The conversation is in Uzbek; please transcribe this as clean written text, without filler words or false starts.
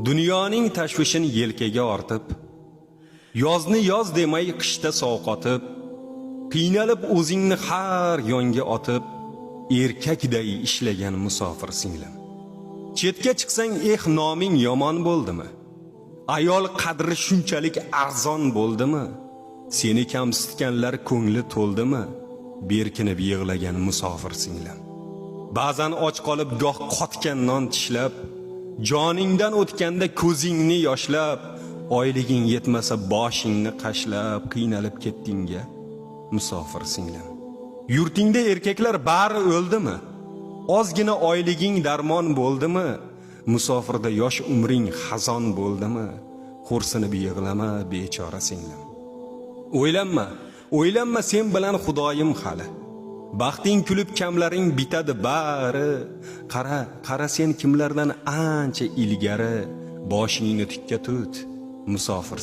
Dunyoning tashvishini yelkaga ortib, yozni yoz demay qishda sovqotib, qiynalib o'zingni har yonga otib, erkakday ishlagan musofir singlim. Chetga chiqsang noming yomon bo'ldimi? Ayol qadri shunchalik arzon bo'ldimi? Seni kamsitganlar ko'ngli to'ldimi? Berkinib yig'lagan musofir singlim. Ba'zan och qolib goh qotgan non tishlab, joningdan o'tganda ko'zingni yoshlab, oyliging yetmasa boshingni qashlab qiynalib ketdingga musofir singlim. Yurtingda erkaklar bari o'ldimi? Ozgina oyliging darmon bo'ldimi? Musofirda yosh umring xazon bo'ldimi? Xo'rsinib yig'lama bechora singlim. O'ylanma sen bilan Xudoyim hali. Baxting kulib kamlaring bitadi bari. Qara sen kimlardan ancha ilgari, boshingni tikka tut, musofir